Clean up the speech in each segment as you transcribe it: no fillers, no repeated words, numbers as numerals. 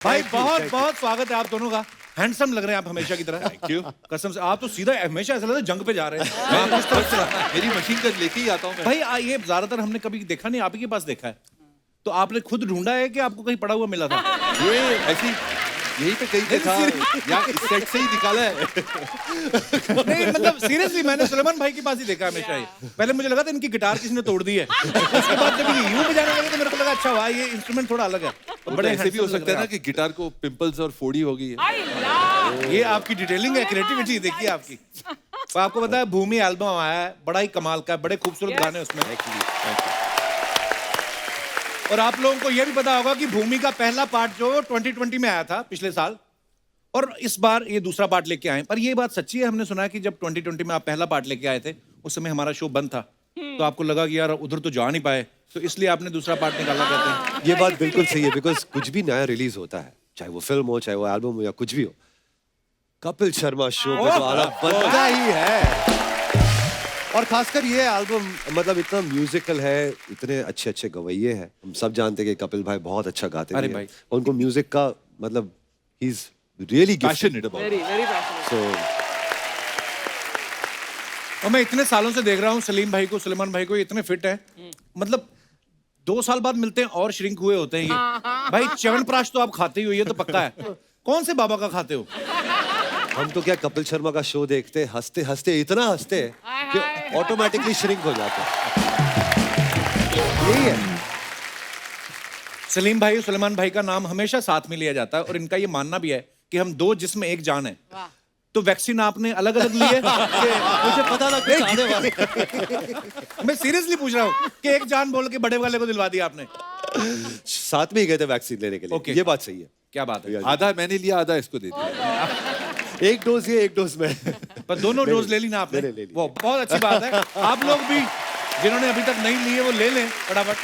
भाई बहुत बहुत स्वागत है आप दोनों का। हैंडसम लग रहे हैं आप हमेशा की तरह। Thank you. कसम से आप तो सीधा हमेशा ऐसा लगता है जंग पे जा रहे हैं। हाँ, किस तरफ से मेरी मशीन का लेके ही आता हूँ मैं। भाई ये ज्यादातर हमने कभी देखा नहीं, आप ही के पास देखा है। तो आपने खुद ढूंढा है कि आपको कहीं पड़ा हुआ मिला था? ये ऐसी यही पे कहीं पे था या इस सेट से ही निकाला है। नहीं मतलब सीरियसली मैंने सुलेमान भाई के पास ही देखा हमेशा ही। पहले मुझे लगा था इनकी गिटार किसी ने तोड़ दी है। उसके बाद जब ये यूं बजाने लगे तो मेरे को लगा अच्छा वाह ये इंस्ट्रूमेंट थोड़ा अलग है। तो बड़े ऐसे भी हो handsome लग सकता है रहे ना कि गिटार को पिंपल्स और फोड़ी हो गई है। हैं। ये आपकी डिटेलिंग है, क्रिएटिविटी देखिए आपकी। तो आपको पता है भूमि एल्बम आया है, बड़ा ही कमाल का है, बड़े खूबसूरत गाने उसमें। और आप लोगों को यह भी पता होगा कि भूमि का पहला पार्ट जो 2020 में आया था पिछले साल, और इस बार ये दूसरा पार्ट लेके आए। पर ये बात सच्ची है, हमने सुना है कि जब 2020 में आप पहला पार्ट लेके आए थे उस समय हमारा शो बंद था, तो आपको लगा कि यार उधर तो जा नहीं पाए, तो इसलिए आपने दूसरा पार्ट निकाला कहते हैं। ये बात बिल्कुल सही है, बिकॉज कुछ भी नया रिलीज होता है, चाहे वो फिल्म हो, चाहे वो एल्बम हो, या कुछ भी हो, कपिल शर्मा शो पे तो आना बनता ही है। और खासकर ये एल्बम मतलब इतना म्यूजिकल है, इतने अच्छे अच्छे गवैये हैं। हम सब जानते हैं कि कपिल भाई बहुत अच्छा गाते अरे भी हैं। भाई। और उनको म्यूजिक का मतलब he is really passionate about. Very passionate. सो और मैं इतने सालों से देख रहा हूँ सलीम भाई को, सुलेमान भाई को, ये इतने फिट है। मतलब 2 साल बाद मिलते हैं और श्रिंक हुए होते हैं ये। भाई च्यवनप्राश तो आप खाते ही हो, ये तो पक्का है। कौन से बाबा का खाते हो? हम तो क्या कपिल शर्मा का शो देखते हंसते हंसते इतना हंसते हैं कि ऑटोमेटिकली श्रिंक हो जाते हैं। यही है। सलीम भाई सुलेमान भाई का नाम हमेशा साथ में लिया जाता है, और इनका ये मानना भी है कि हम 2 जिस्म एक जान है। तो वैक्सीन आपने अलग अलग ली है? मुझे पता था कुछ आने वाला। मैं सीरियसली पूछ रहा हूँ कि एक जान बोल के बड़े वाले को दिलवा दिया आपने। साथ में ही गए थे वैक्सीन लेने के लिए। Okay. ये बात सही है। क्या बात है। आधा मैंने लिया, आधा इसको दे दिया। एक डोज ये, एक डोज में। पर दोनों डोज ले ली ना आपने? ले ली। वो बहुत अच्छी बात है। आप लोग भी जिन्होंने अभी तक नहीं लिए वो ले लें फटाफट।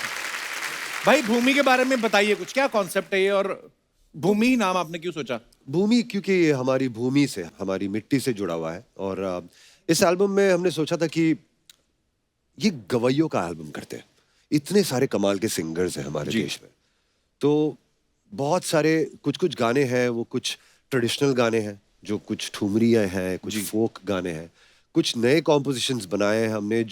भाई भूमि के बारे में बताइए कुछ, क्या कॉन्सेप्ट है ये, और भूमि ही नाम आपने क्यों सोचा? भूमि क्योंकि ये हमारी भूमि से, हमारी मिट्टी से जुड़ा हुआ है। और इस एल्बम में हमने सोचा था कि ये गवैयों का एल्बम करते हैं। इतने सारे कमाल के सिंगर्स हैं हमारे देश में, तो बहुत सारे कुछ कुछ गाने हैं, वो कुछ ट्रेडिशनल गाने हैं, जो कुछ ठुमरियाँ हैं, कुछ फोक गाने हैं, कुछ नए कॉम्पोजिशंस बनाए हैं हमने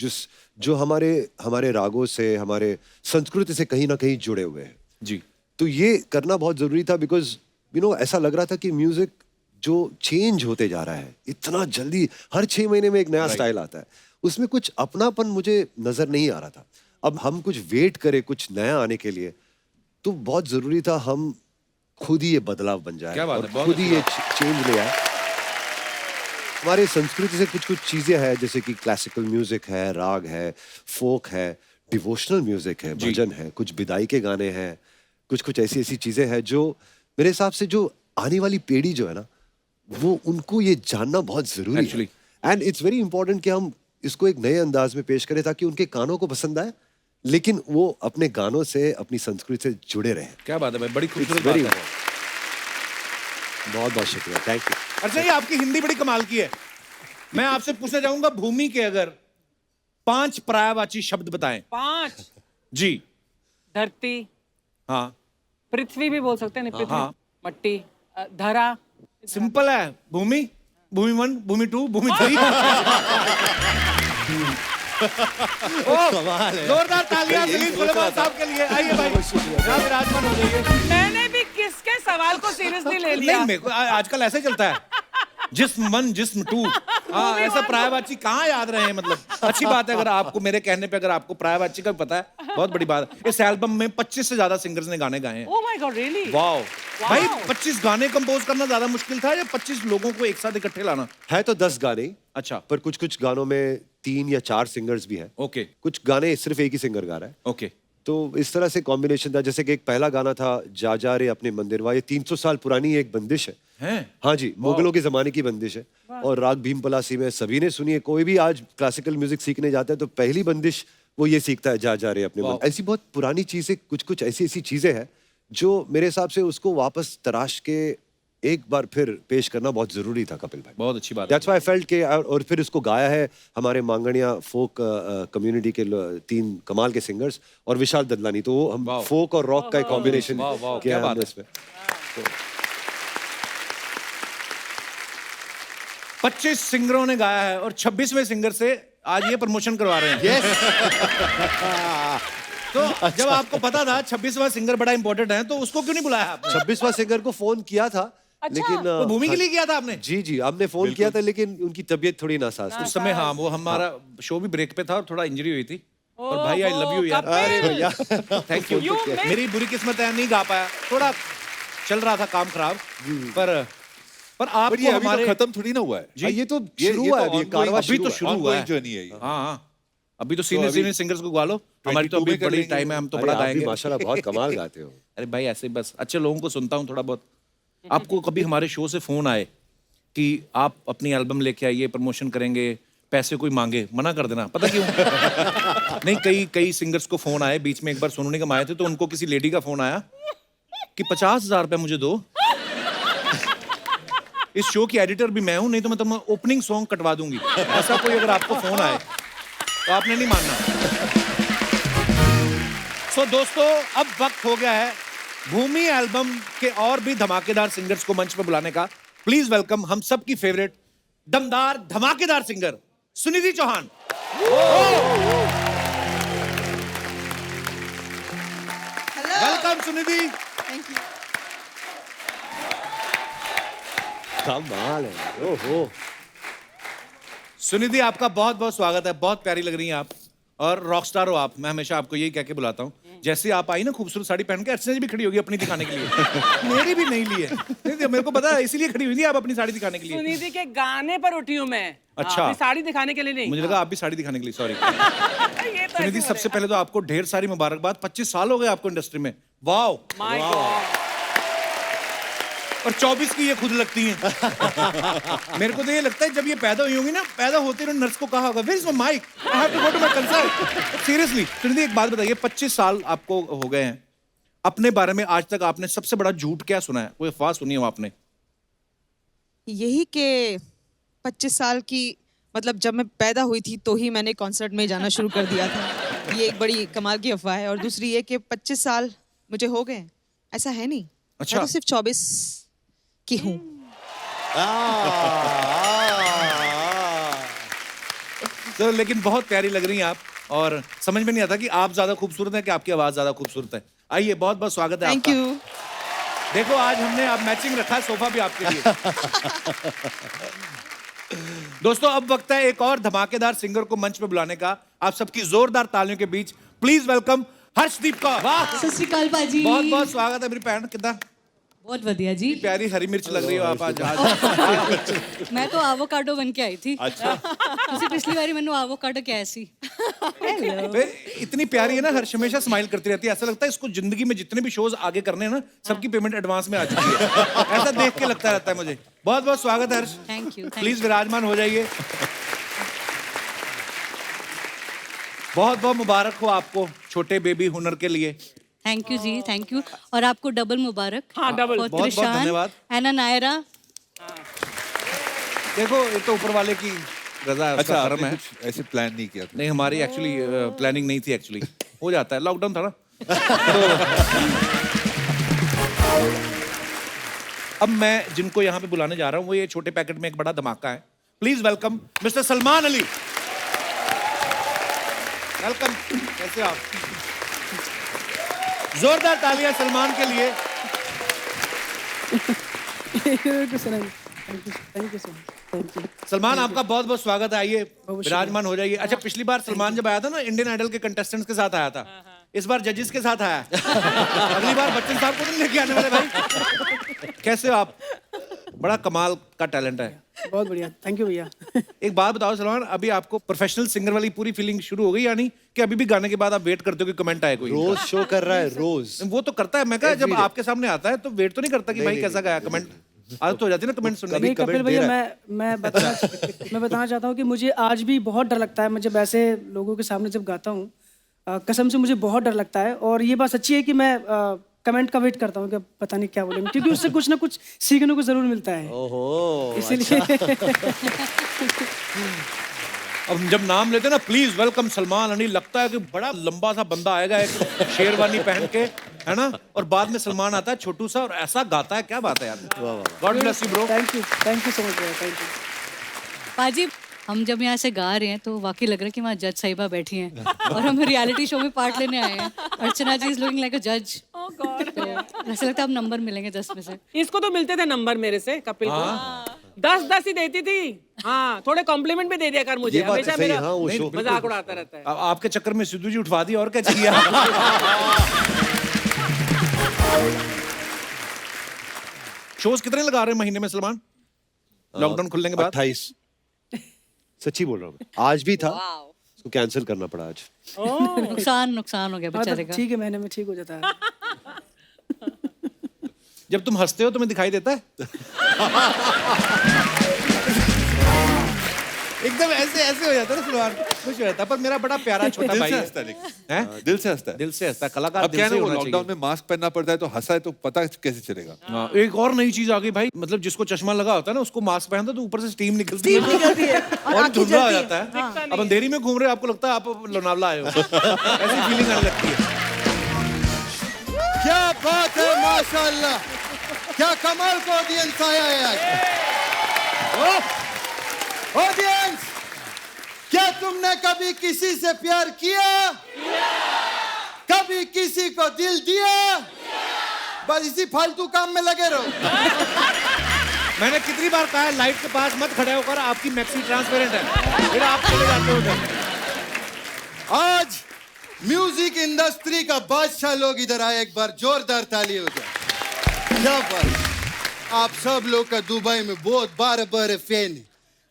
जो हमारे रागों से, हमारे संस्कृति से कहीं ना कहीं जुड़े हुए हैं। जी। तो ये करना बहुत जरूरी था, बिकॉज ऐसा लग रहा था कि म्यूजिक जो चेंज होते जा रहा है इतना जल्दी, हर 6 महीने में एक नया स्टाइल आता है, उसमें कुछ अपनापन मुझे नजर नहीं आ रहा था। अब हम कुछ वेट करें कुछ नया आने के लिए, तो बहुत जरूरी था हम खुद ही ये बदलाव बन जाए क्या बात और है, बहुत खुद ही ये चेंज ले आए। हमारे संस्कृति से कुछ कुछ चीजें हैं, जैसे कि क्लासिकल म्यूजिक है, राग है, फोक है, डिवोशनल म्यूजिक है, भजन है, कुछ विदाई के गाने हैं, कुछ कुछ ऐसी ऐसी चीजें हैं जो मेरे हिसाब से जो आने वाली पीढ़ी जो है ना, वो उनको ये जानना बहुत जरूरी है। एंड इट्स वेरी इंपॉर्टेंट कि हम इसको एक नए अंदाज में पेश करें ताकि उनके कानों को पसंद आए, लेकिन वो अपने गानों से, अपनी संस्कृति से जुड़े रहें। क्या बात है भाई, बड़ी खूबसूरत It's very बात है। बहुत बहुत शुक्रिया, थैंक यू। अच्छा ये आपकी हिंदी बड़ी कमाल की है। मैं आपसे पूछना चाहूंगा भूमि के अगर 5 पर्यायवाची शब्द बताएं। 5 जी। धरती, हाँ पृथ्वी भी बोल सकते हैं, नहीं पृथ्वी, हाँ। मट्टी, धरा। सिंपल है। भूमि, भूमि 1, भूमि 2, भूमि 3। जोरदार तालियां सलीम सुलेमान साहब के लिए। आइए भाई यहाँ विराजमान हो जाइए। मैंने भी किसके सवाल को सीरियसली ले लिया। नहीं मेरे को आजकल ऐसे ही चलता है, जिस्म मन जिस्म टू। हाँ ऐसा पर्यायवाची कहाँ याद रहे हैं, मतलब अच्छी बात है अगर आपको, मेरे कहने पे अगर आपको पर्यायवाची का पता है, बहुत बड़ी बात है। इस एल्बम में 25 से ज्यादा सिंगर्स ने गाने गाए हैं। Oh my God, really? Wow भाई 25 गाने कंपोज करना ज्यादा मुश्किल था या 25 लोगों को एक साथ इकट्ठे लाना? है तो 10 गाने, अच्छा पर कुछ कुछ गानों में 3 या 4 सिंगर्स भी हैं। ओके कुछ गाने सिर्फ एक ही सिंगर गा रहा है। ओके। तो इस तरह से कॉम्बिनेशन था, जैसे कि एक पहला गाना था जा जा रे अपने मंदिरवा, ये 300 साल पुरानी एक बंदिश है। हैं? हाँ जी, मुगलों के जमाने की बंदिश है, और राग भीम पलासी में सभी ने सुनी है। कोई भी आज क्लासिकल म्यूजिक सीखने जाता है तो पहली बंदिश वो ये सीखता है, जा जा रे अपने मंदिर। ऐसी बहुत पुरानी चीजें, कुछ कुछ ऐसी ऐसी चीजें हैं जो मेरे हिसाब से उसको वापस तराश के एक बार फिर पेश करना बहुत जरूरी था कपिल भाई। बहुत अच्छी बात है। दैट्स व्हाई आई फेल्ट के, और फिर इसको गाया है हमारे मांगणिया फोक कम्युनिटी के 3 कमाल के सिंगर्स और विशाल ददलानी, तो वो हम फोक और रॉक का एक कॉम्बिनेशन वाह, वाह, किया क्या हमने बात इसमें। 25 सिंगरों ने गाया है और 26वें सिंगर से आज ये प्रमोशन करवा रहे हैं। तो जब आपको पता था 26वां सिंगर बड़ा इंपॉर्टेंट है तो उसको क्यों नहीं बुलाया आपने? 26वां सिंगर को फोन किया था, लेकिन वो भूमि के लिए किया था आपने? जी जी, हमने फोन किया था, लेकिन उनकी तबीयत थोड़ी नासाज थी उस समय हाँ, वो हमारा शो भी ब्रेक पे था और थोड़ा इंजरी हुई थी। और भाई आई लव यू यार। अरे भैया थैंक यू। You missed- मेरी बुरी किस्मत है, नहीं गा पाया, थोड़ा चल रहा था काम खराब। पर पर ये आपको अभी हमारे तो खत्म थोड़ी ना हुआ है। जी, ये तो शुरू हुआ है, अभी कारवां अभी तो शुरू शुरू हुआ है। जर्नी है ये। हाँ हाँ, अभी तो सीनियर अभी सीनियर सिंगर्स को गा लो, हमारी तो 22 अभी में कर बड़ी लेंगे। टाइम है, हम तो अरे बड़ा आप भी गाएंगे। माशाल्लाह बहुत कमाल गाते हो। अरे भाई ऐसे बस अच्छे लोगों को सुनता हूँ थोड़ा बहुत। आपको कभी हमारे शो से फोन आए कि आप अपनी एल्बम लेके आइए, प्रमोशन करेंगे, पैसे कोई मांगे, मना कर देना, पता क्यों? नहीं, कई सिंगर्स को फोन आए, बीच में एक बार सोनू निगम आए थे तो उनको किसी लेडी का फोन आया कि 50,000 रुपये मुझे दो, इस शो की एडिटर भी मैं हूं, नहीं तो मैं तुम्हें ओपनिंग सॉन्ग कटवा दूंगी। ऐसा कोई अगर आपको फोन आए तो आपने नहीं मानना। सो दोस्तों, अब वक्त हो गया है भूमि एल्बम के और भी धमाकेदार सिंगर्स को मंच पर बुलाने का। प्लीज वेलकम हम सबकी फेवरेट दमदार धमाकेदार singer Sunidhi Chauhan. Welcome Sunidhi. Thank you. कमाल है, ओहो। सुनिधि आपका बहुत बहुत स्वागत है, बहुत प्यारी लग रही हैं आप और रॉकस्टार हो आप। मैं हमेशा आपको यही कह के बुलाता हूँ। जैसे आप आई ना खूबसूरत साड़ी पहन के, अर्चना जी भी खड़ी होगी अपनी दिखाने के लिए। मेरी भी नहीं ली है, नहीं, मेरे को पता है, इसीलिए खड़ी हुई थी आप अपनी साड़ी दिखाने के लिए। सुनिधि के गाने पर उठी हूँ मैं। अच्छा। अपनी साड़ी दिखाने के लिए नहीं। मुझे लगा आप भी साड़ी दिखाने के लिए, सॉरी। ये तो सुनिधि, सबसे पहले तो आपको ढेर सारी मुबारकबाद, 25 साल हो गए आपको इंडस्ट्री में। वाओ। My God. और 24 की ये खुद लगती हैं। मेरे को तो ये लगता है जब ये पैदा हुई होंगी ना, पैदा होते ही नर्स को कहा होगा where is my mic, I have to go to my concert. Seriously Sunidhi, एक बात बताइए, 25 साल आपको हो गए हैं, अपने बारे में आज तक आपने सबसे बड़ा झूठ क्या सुना है? कोई अफवाह सुनी हो आपने? यही के 25 साल की, मतलब जब मैं पैदा हुई थी तो ही मैंने कॉन्सर्ट में जाना शुरू कर दिया था। ये एक बड़ी कमाल की अफवाह है। और दूसरी ये कि 25 साल मुझे हो गए, ऐसा है नहीं। अच्छा। मैं तो सिर्फ 24 की हूँ। तो लेकिन बहुत प्यारी लग रही हैं आप, और समझ में नहीं आता कि आप ज्यादा खूबसूरत हैं कि आपकी आवाज ज्यादा खूबसूरत है। आइए, बहुत बहुत स्वागत है थैंक आपका। यू। देखो आज हमने अब मैचिंग रखा है सोफा भी आपके लिए। दोस्तों, अब वक्त है एक और धमाकेदार सिंगर को मंच पे बुलाने का। आप सबकी जोरदार तालियों के बीच प्लीज वेलकम हर्षदीप कौर। वाह, सत श्री अकाल भाजी। बहुत बहुत स्वागत है मेरी बहन। कितना बहुत बढ़िया जी। प्यारी हरी मिर्च लग रही हो आप आज। मैं तो एवोकाडो बन के आई थी। अच्छा। ਤੁਸੀਂ ਪਿਛਲੀ ਵਾਰੀ ਮੈਨੂੰ एवोकाडो ਕਿਹਾ ਸੀ। वे इतनी प्यारी है ना, हर्ष हमेशा स्माइल करती रहती है। ऐसा लगता है इसको जिंदगी में जितने भी शोज आगे करने हैं ना, सबकी पेमेंट एडवांस में आ चुकी है। ऐसा देख के लगता रहता है मुझे। बहुत बहुत स्वागत है हर्ष। Thank you. प्लीज विराजमान हो जाइए। बहुत बहुत मुबारक हो आपको छोटे बेबी हुनर के लिए। Thank you ji, thank you. और आपको डबल मुबारक। हाँ, डबल। और बहुत बहुत धन्यवाद। एना नायरा। देखो, ये तो ऊपर वाले की रजा है, उसका अच्छा, करम आपने है। कुछ ऐसे प्लान नहीं किया था? नहीं, हमारी एक्चुअली प्लानिंग नहीं थी। एक्चुअली हो जाता है, लॉकडाउन था ना। अब मैं जिनको यहाँ पे बुलाने जा रहा हूँ वो ये छोटे पैकेट में एक बड़ा धमाका है। Please welcome mister Salman Ali. Welcome. कैसे आप? जोरदार तालियां सलमान के लिए। सलमान, आपका बहुत बहुत स्वागत है। आइए, विराजमान हो जाइए। अच्छा, पिछली बार सलमान जब आया था ना, इंडियन आइडल के कंटेस्टेंट्स के साथ आया था। इस बार जजेस के साथ आया। अगली बार बच्चन साहब को नहीं लेके आने वाले भाई। कैसे हो आप? बड़ा कमाल का टैलेंट है। बहुत बढ़िया, थैंक यू भैया। एक बात बताओ सलमान, अभी आपको प्रोफेशनल सिंगर वाली पूरी फीलिंग शुरू हो गई या नहीं, कि अभी भी गाने के बाद आप वेट करते हो कि कमेंट आए कोई? रोज शो कर रहा है, रोज। वो तो करता है, मैं कहा जब आपके सामने आता है तो वेट तो नहीं करता कि भाई कैसा गाया, कमेंट आदत हो जाती है ना कमेंट सुनने की। नहीं कपिल comment दे भैया, रहा मैं बताना चाहता हूँ कि मुझे आज भी बहुत डर लगता है। मैं जब ऐसे लोगों के सामने जब गाता हूँ, कसम से मुझे बहुत डर लगता है। और ये बात सच्ची है कि मैं कमेंट का वेट करता हूँ कि पता नहीं क्या बोलेंगे, क्योंकि उससे कुछ ना कुछ सीखने को जरूर मिलता है। ओहो, इसीलिए अब जब नाम लेते हैं ना, प्लीज वेलकम सलमान अली, लगता है कि बड़ा लंबा सा बंदा आएगा एक शेरवानी पहन के, है ना, और बाद में सलमान आता है छोटू सा और ऐसा गाता है, क्या बात है यार। God bless you bro. Thank you so much, thank you. पाजी, हम जब यहाँ से गा रहे हैं तो वाकई लग रहा है कि वहाँ जज साहिबा बैठी हैं और हम रियलिटी शो में पार्ट लेने आए हैं। अर्चना जी इज लुकिंग लाइक अ जज। ऐसा लगता है अब नंबर मिलेंगे 10 में से। इसको तो मिलते थे नंबर मेरे से, कपिल को 10 ही देती थी। हाँ, थोड़े कॉम्प्लीमेंट भी दे दिया कर मुझे, हमेशा मेरा मजाक उड़ाता रहता है। आपके चक्कर में सिद्धू जी उठवा दी और क्या चाहिए। शोज कितने लगा रहे हैं महीने में सलमान, लॉकडाउन खुलने के बाद? 28। सच्ची बोल रहा हूँ, आज भी था, उसको कैंसिल करना पड़ा आज। नुकसान हो गया बेचारे का। ठीक है, महीने में ठीक हो जाता है। जब तुम हंसते हो तुम्हें दिखाई देता है? एकदम ऐसे हो जाता है ना सलमान, खुश हो जाता है। पर मेरा बड़ा प्यारा छोटा दिल भाई से है। हंसता है लेकिन। हैं? दिल से हंसता है। दिल से हंसता है, कलाकार अब दिल क्या है से ना, वो होना लॉकडाउन चाहिए। में मास्क पहनना पड़ता है तो हंसा है तो पता कैसे चलेगा। हाँ, एक और नई चीज आ गई भाई, मतलब जिसको चश्मा लगा होता है ना, उसको मास्क पहनता तो ऊपर से स्टीम निकलती है और धुंधला हो जाता है। अब अंधेरी में घूम रहे हो, आपको लगता है आप लोनावला आए हो, ऐसी फीलिंग आने लगती है। क्या बात है, माशाल्लाह, क्या कमाल का ऑडियंस आया है आज। ऑडियंस, क्या तुमने कभी किसी से प्यार किया? कभी किसी को दिल दिया? बस इसी फालतू काम में लगे रहो। मैंने कितनी बार कहा है, लाइट के पास मत खड़े होकर, आपकी मैक्सी ट्रांसपेरेंट है, फिर आप चले जाते हो उधर। आज म्यूजिक इंडस्ट्री का बादशाह लोग इधर आए, एक बार जोरदार ताली हो जाए। क्या बात, आप सब लोग का दुबई में बहुत बड़े फैन है।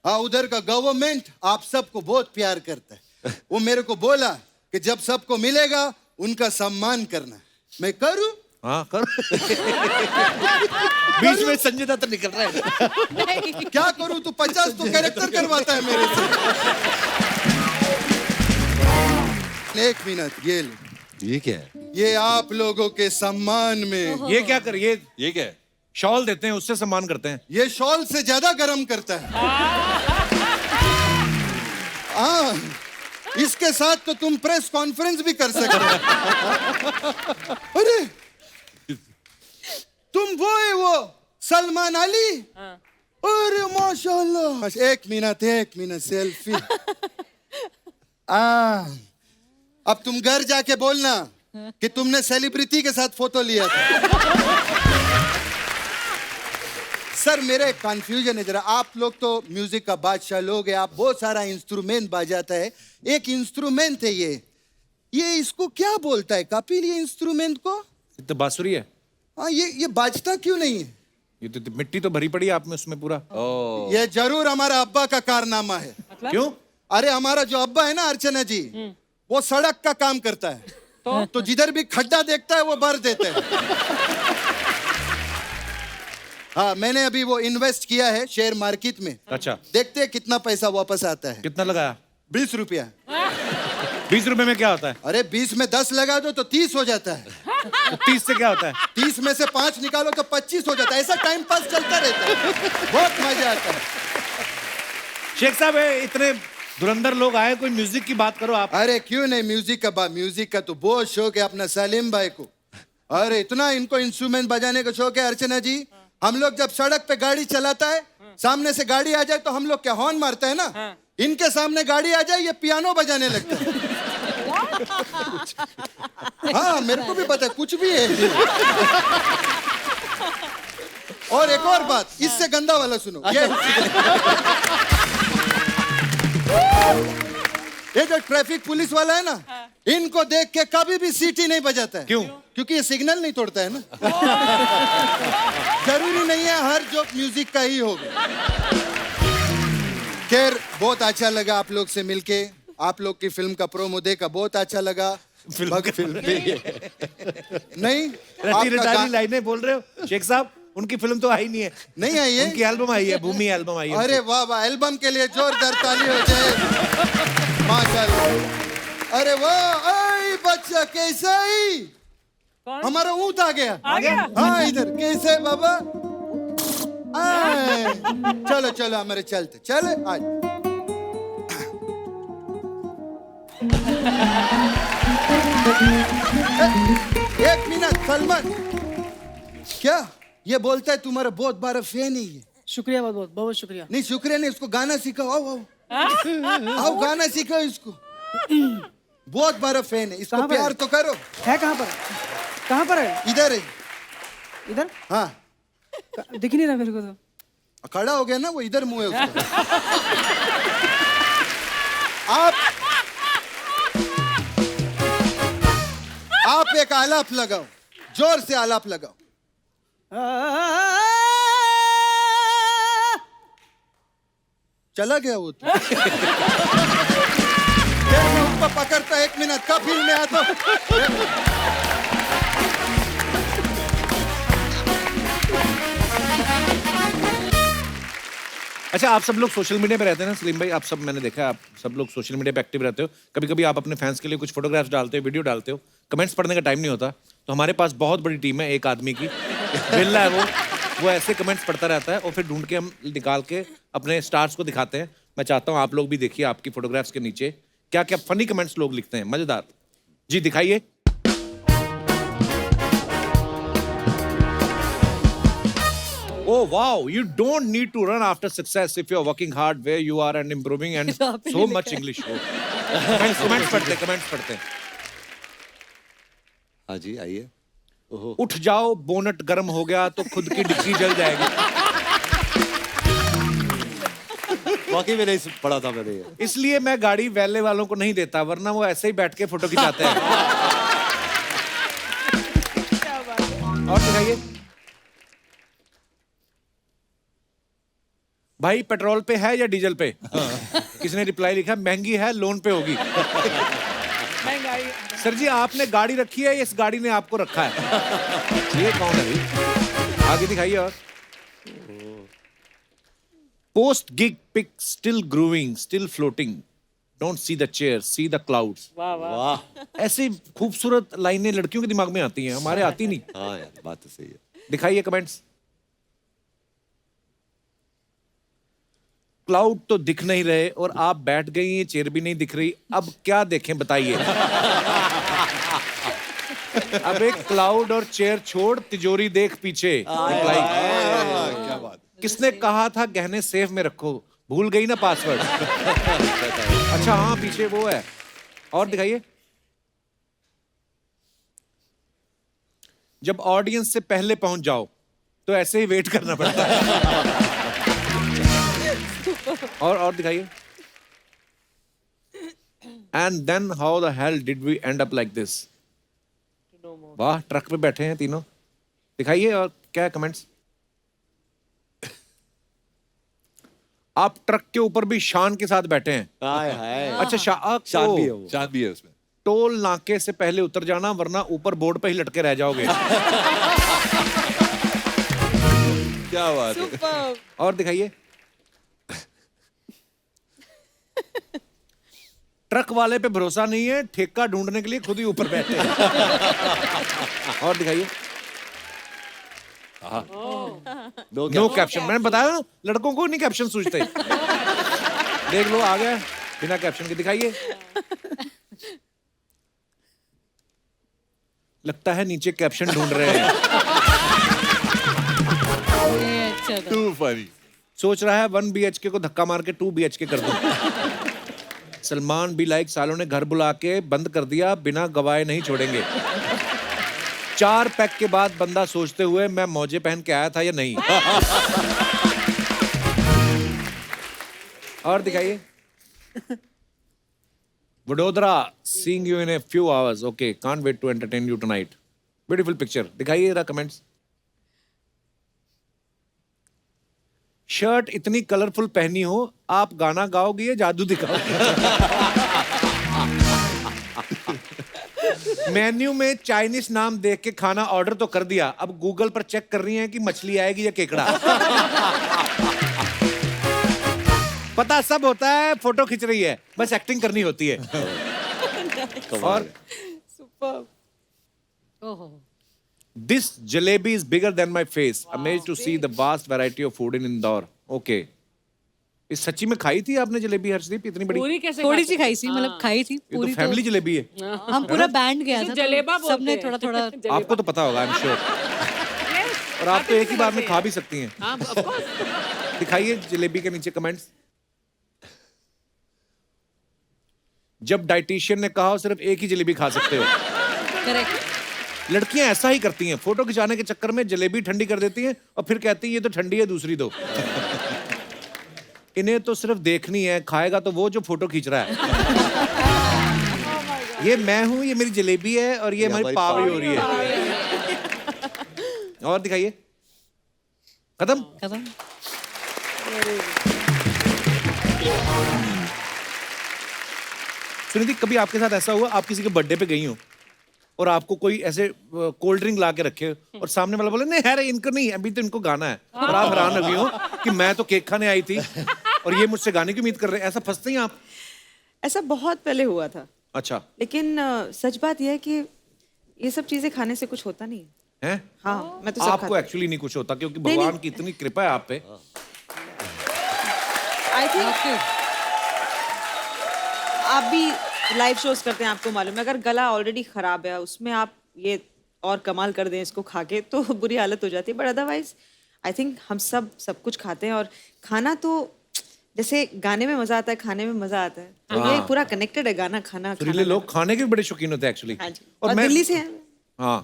हाँ, उधर का गवर्नमेंट आप सबको बहुत प्यार करता है। वो मेरे को बोला कि जब सबको मिलेगा उनका सम्मान करना। मैं करूं? हाँ कर। बीच में संजय दत्त निकल रहा है। क्या करूं? तू 50 तो कैरेक्टर करवाता है मेरे से। एक मिनट, ये क्या है? ये आप लोगों के सम्मान में। ये क्या कर, ये क्या है? शॉल देते हैं, उससे सम्मान करते हैं। ये शॉल से ज्यादा गर्म करता है। हाँ, इसके साथ तो तुम प्रेस कॉन्फ्रेंस भी कर सकते हो। अरे तुम वो है, वो सलमान अली? अरे माशाल्लाह। एक मिनट सेल्फी। अब तुम घर जाके बोलना कि तुमने सेलिब्रिटी के साथ फोटो लिया था। सर, मेरा एक कंफ्यूजन है जरा। आप लोग तो म्यूजिक का बादशाह लोग हैं, आप बहुत सारा इंस्ट्रूमेंट बजाता है। एक इंस्ट्रूमेंट है ये इसको क्या बोलता है कपिल, ये इंस्ट्रूमेंट को? ये तो बांसुरी है। हाँ, ये बाजता क्यों नहीं है? ये तो मिट्टी तो भरी पड़ी है आप में उसमें पूरा। ये जरूर हमारा अब्बा का कारनामा है। क्यों? अरे हमारा जो अब्बा है ना अर्चना जी, वो सड़क का काम करता है, तो जिधर भी खड्डा देखता है वो भर देता है। हाँ, मैंने अभी वो इन्वेस्ट किया है शेयर मार्केट में। अच्छा, देखते हैं कितना पैसा वापस आता है। कितना लगाया? 20 रुपया। 20 रुपए में क्या होता है? अरे 20 में 10 लगा दो तो 30 हो जाता है। तो 30 से क्या होता है? 30 में से 5 निकालो तो 25 हो जाता है। ऐसा टाइम पास चलता रहता है, बहुत मजा आता है। शेख साहब, इतने धुरंधर लोग आए, कोई म्यूजिक की बात करो आप। अरे क्यों नहीं, म्यूजिक का तो बहुत शौक है अपना सलीम भाई को। अरे इतना इनको इंस्ट्रूमेंट बजाने का शौक है अर्चना जी। हम लोग जब सड़क पे गाड़ी चलाता है, सामने से गाड़ी आ जाए तो हम लोग क्या हॉर्न मारते हैं ना, इनके सामने गाड़ी आ जाए ये पियानो बजाने लगता है। हाँ, मेरे को भी पता है, कुछ भी है। और एक और बात, इससे गंदा वाला सुनो। ये जो ट्रैफिक पुलिस वाला है ना, इनको देख के कभी भी सीटी नहीं बजाता है। क्यों? क्योंकि ये सिग्नल नहीं तोड़ता है ना। जरूरी नहीं है हर जोक म्यूजिक का ही होगा। खैर, बहुत अच्छा लगा आप लोग से मिलके। आप लोग की फिल्म का प्रोमो देखा, बहुत अच्छा लगा। फिल्म नहीं, रटी लाइनें बोल रहे हो शेख साहब? उनकी फिल्म तो आई नहीं है। नहीं आई है? उनकी एल्बम आई है, भूमि एल्बम आई है। अरे वाह वाह, एल्बम के लिए जोरदार ताली हो जाए। माशाल्लाह। अरे वाह, आई बच्चा कैसा ही हमारा ऊँट आ गया। आ गया? हाँ इधर कैसे बाबा? आए, चलो चलो हमारे चलते चले आज। एक मिनट सलमान, क्या ये बोलता है तुम्हारा बहुत बड़ा फैन है ये? शुक्रिया, बहुत बहुत बहुत शुक्रिया। नहीं शुक्रिया नहीं, उसको गाना सिखाओ। आओ आओ आओ गाना सिखाओ इसको। बहुत बड़ा फैन है, इसको कहाँ पर प्यार है? तो करो। है कहाँ पर? कहाँ पर है? इधर है। इधर? हाँ दिख ही नहीं रहा मेरे को तो। खड़ा हो गया ना वो, इधर मुंह है उसका। आप एक आलाप लगाओ, जोर से आलाप लगाओ। चला गया वो तो। मैं उसको पकड़ता, एक मिनट का फिल्म में आता। अच्छा, आप सब लोग सोशल मीडिया पे रहते हैं ना सलीम भाई, आप सब, मैंने देखा है आप सब लोग सोशल मीडिया पे एक्टिव रहते हो। कभी कभी आप अपने फैंस के लिए कुछ फोटोग्राफ्स डालते हो, वीडियो डालते हो, कमेंट्स पढ़ने का टाइम नहीं होता। तो हमारे पास बहुत बड़ी टीम है, एक आदमी की बिल्ला है वो ऐसे कमेंट्स पढ़ता रहता है और फिर ढूंढ के हम निकाल के अपने स्टार्स को दिखाते हैं। मैं चाहता हूँ आप लोग भी देखिए आपकी फोटोग्राफ्स के नीचे क्या क्या फनी कमेंट्स लोग लिखते हैं, मजेदार। जी दिखाइए। Oh wow, you don't need to run after success if you're working hard where you are and improving and so much English हो। कमेंट्स पढ़ते हैं। हाँ जी आइए। ओहो, उठ जाओ, बोनट गर्म हो गया तो खुद की डिक्की जल जाएगी। वाकई में नहीं पढ़ा था मैंने ये। इसलिए मैं गाड़ी वैले वालों को नहीं देता, वरना वो ऐसे ही बैठ के फोटो खिंचाते हैं। और दिखाइए। भाई पेट्रोल पे है या डीजल पे? किसने रिप्लाई लिखा, महंगी है लोन पे होगी। महंगाई। सर जी आपने गाड़ी रखी है, इस गाड़ी ने आपको रखा है। ये कौन है भाई? आगे दिखाइए। और post gig pic still grooving still floating, don't see the chair see the clouds. वाह वाह। वाह, ऐसी खूबसूरत लाइनें लड़कियों के दिमाग में आती हैं, हमारे आती नहीं। हाँ यार बात तो सही है। दिखाइए कमेंट्स। क्लाउड तो दिख नहीं रहे और आप बैठ गई, ये चेयर भी नहीं दिख रही, अब क्या देखें बताइए। अब एक क्लाउड और चेयर छोड़, तिजोरी देख पीछे। रिप्लाई। क्या बात। किसने कहा था गहने सेफ में रखो, भूल गई ना पासवर्ड। अच्छा हाँ पीछे वो है। और दिखाइए। जब ऑडियंस से पहले पहुंच जाओ तो ऐसे ही वेट करना पड़ता है। और दिखाइए। And then how the hell did we end up like this. वाह, ट्रक पे बैठे हैं तीनों। दिखाइए और क्या कमेंट्स। आप ट्रक के ऊपर भी शान के साथ बैठे हैं। हाय हाय, अच्छा शान भी है वो। चांद भी है उसमें। टोल नाके से पहले उतर जाना, वरना ऊपर बोर्ड पे ही लटके रह जाओगे। क्या बात है। सुपर। और दिखाइए। ट्रक वाले पे भरोसा नहीं है, ठेका ढूंढने के लिए खुद ही ऊपर बैठे हैं। और दिखाइए। No caption. मैंने बताया ना लड़कों को नहीं कैप्शन सूझते। देख लो आ गया बिना कैप्शन के। दिखाइए। लगता है नीचे कैप्शन ढूंढ रहे हैं। ये अच्छा था। To funny. सोच रहा है 1 BHK को धक्का मार के 2 BHK कर दूं। सलमान भी लाइक सालों ने घर बुला के बंद कर दिया, बिना गवाए नहीं छोड़ेंगे। 4 पैक के बाद बंदा सोचते हुए मैं मौजे पहन के आया था या नहीं। और दिखाइए। Vadodara, seeing you in a few hours. Okay, can't wait to entertain you tonight. Beautiful picture. दिखाइए जरा कमेंट्स। शर्ट इतनी कलरफुल पहनी हो, आप गाना गाओगी या जादू दिखाओगी? मेन्यू में चाइनीज नाम देख के खाना ऑर्डर तो कर दिया, अब गूगल पर चेक कर रही हैं कि मछली आएगी या केकड़ा। पता सब होता है, फोटो खींच रही है, बस एक्टिंग करनी होती है। और सुपर। ओहो, This jalebi is bigger than my face. Amazed to see the vast variety of food in Indore. Okay. इस सच्ची में खाई थी आपने जलेबी हर्षदीप इतनी बड़ी? पूरी कैसे थोड़ी खा सी खाई थी, मतलब खाई थी ये तो पूरी फैमिली जलेबी है। हम पूरा बैंड गया था, जलेबा तो सबने बोलते थोड़ा हैं। थोड़ा आपको तो पता होगा, आई एम श्योर। और आप तो एक ही बार में खा भी सकती हैं। हाँ, of course। दिखाइए जलेबी के नीचे कमेंट्स। जब डाइटिशियन ने कहा हो सिर्फ एक ही जलेबी खा सकते हो। करेक्ट। लड़कियां ऐसा ही करती हैं, फोटो खिंचाने के चक्कर में जलेबी ठंडी कर देती हैं और फिर कहती हैं ये तो ठंडी है, दूसरी दो। इन्हें तो सिर्फ देखनी है, खाएगा तो वो जो फोटो खींच रहा है। ये मैं हूं, ये मेरी जलेबी है और ये हमारी पावड़ी हो रही है। और दिखाइए। खत्म। खत्म। सुनिधि, कभी आपके साथ ऐसा हुआ आप किसी के बर्थडे पे गई हो और आपको कोई ऐसे कोल्ड ड्रिंक ला के रखे और सामने वाला बोले नहीं अरे इनको नहीं, अभी तो इनको गाना है, और आप हैरान हो गई हो कि मैं तो केक खाने आई थी और ये मुझसे गाने की उम्मीद कर रहे हैं। ऐसा फंसते हैं आप? ऐसा बहुत पहले हुआ था, अच्छा। लेकिन सच बात यह है कि ये सब चीजें खाने से कुछ होता नहीं है। हैं? हाँ, मैं तो सब आपको खाती एक्चुअली नहीं कुछ होता क्योंकि नहीं, भगवान नहीं। की इतनी कृपा है आप पे। आई थिंक आप भी लाइव शोज करते हैं, आपको मालूम है अगर गला ऑलरेडी खराब है उसमें आप ये और कमाल कर दें इसको खा के तो बुरी हालत हो जाती है। बट अदरवाइज आई थिंक हम सब कुछ खाते हैं और खाना तो जैसे गाने में मजा आता है, खाने में मजा आता है, तो ये पूरा कनेक्टेड है, गाना खाना सुरीले खाना। लोग खाने के भी बड़े शौकीन होते हैं एक्चुअली। हाँ जी, और दिल्ली से हैं। हाँ।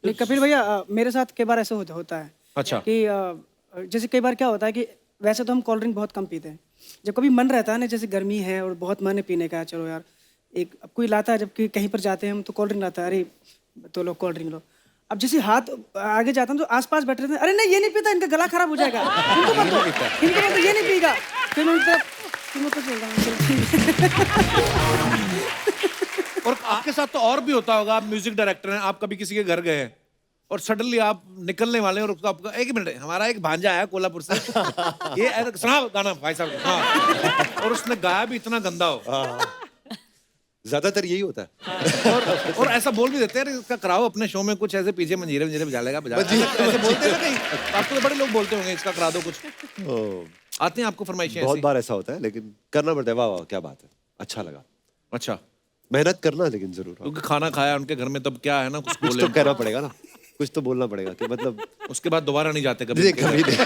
नहीं, कपिल भैया मेरे साथ कई बार ऐसा होता है अच्छा। कि जैसे कई बार क्या होता है कि वैसे तो हम कोल्ड ड्रिंक बहुत कम पीते हैं, जब कभी मन रहता है ना, जैसे गर्मी है और बहुत मन है पीने का, चलो यार एक अब कोई लाता है, जबकि कहीं पर जाते हैं हम तो कोल्ड ड्रिंक लाता है, अरे तो लो कोल्ड ड्रिंक लो। अब जैसे हाथ आगे जाता हूँ तो आसपास बैठे रहते हैं, अरे नहीं ये नहीं पीता, इनका गला खराब हो जाएगा, इनको मत दो, इनको मत दो, ये नहीं पीगा। फिर मैं उनका फिर मैं तो चल रहा हूँ, चल ठीक है। और आपके साथ तो और भी होता होगा, आप म्यूजिक डायरेक्टर हैं, आप कभी किसी के घर गए हैं और सडनली आप निकलने वाले हैं और आपका एक मिनट, हमारा एक भांजा है कोल्हापुर से, ये सुना गाना भाई साहब। हाँ। और उसने गाया भी इतना गंदा हो। ज्यादातर यही होता है। और ऐसा बोल भी देते हैं इसका कराओ अपने शो में कुछ ऐसे पीछे मंजीरे मंजीरे बजा लेगा, ऐसे बोलते हैं ना कहीं। आपको तो बड़े लोग बोलते होंगे इसका करा दो कुछ। आते हैं आपको फरमाइशें बहुत ऐसी? बार ऐसा होता है, लेकिन करना पड़ता है। वाह वाह क्या बात है, अच्छा लगा। अच्छा। मेहनत करना लेकिन जरूर। क्योंकि खाना खाया उनके घर में, तब क्या है ना, कुछ कुछ बोले तो कहना पड़ेगा ना, कुछ तो बोलना पड़ेगा कि मतलब उसके बाद दोबारा नहीं जाते कभी। नहीं, कभी नहीं।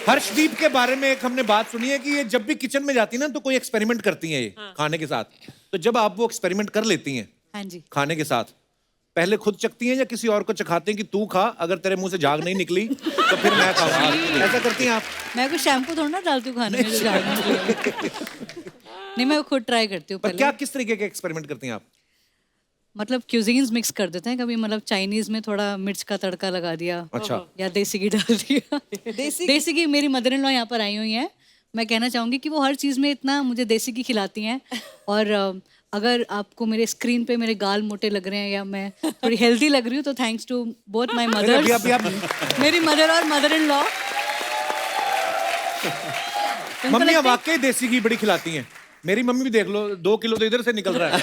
हर्षदीप के बारे में एक हमने बात सुनी है कि ये जब भी किचन में जाती है ना तो कोई एक्सपेरिमेंट करती हैं ये खाने के साथ। तो जब आप वो एक्सपेरिमेंट कर लेती हैं हाँ जी। खाने के साथ, पहले खुद चखती हैं या किसी और को चखाते हैं कि तू खा, अगर तेरे मुंह से झाग नहीं निकली तो फिर मैं खाऊंगा? ऐसा करती हैं आप? मैं कोई शैम्पू थोड़ा ना डालती हूँ खाने में जो झाड़ने के लिए। नहीं, मैं खुद ट्राई करती हूँ पर पहले। क्या किस तरीके के एक्सपेरिमेंट करती हैं आप? मतलब क्यूजीन्स मिक्स कर देते हैं कभी, मतलब चाइनीज में थोड़ा मिर्च का तड़का लगा दिया, अच्छा। या देसी घी डाल दिया। देसी घी, मेरी मदर इन लॉ यहाँ पर आई हुई हैं, मैं कहना चाहूंगी कि वो हर चीज़ में इतना मुझे देसी घी खिलाती हैं। और अगर आपको मेरे स्क्रीन पे मेरे गाल मोटे लग रहे हैं या मैं थोड़ी हेल्दी लग रही हूँ तो thanks to both my mother, मेरी मदर और मदर इन लॉ। मम्मियाँ वाकई देसी घी बड़ी खिलाती हैं। मेरी मम्मी भी देख लो, 2 किलो तो इधर से निकल रहा है।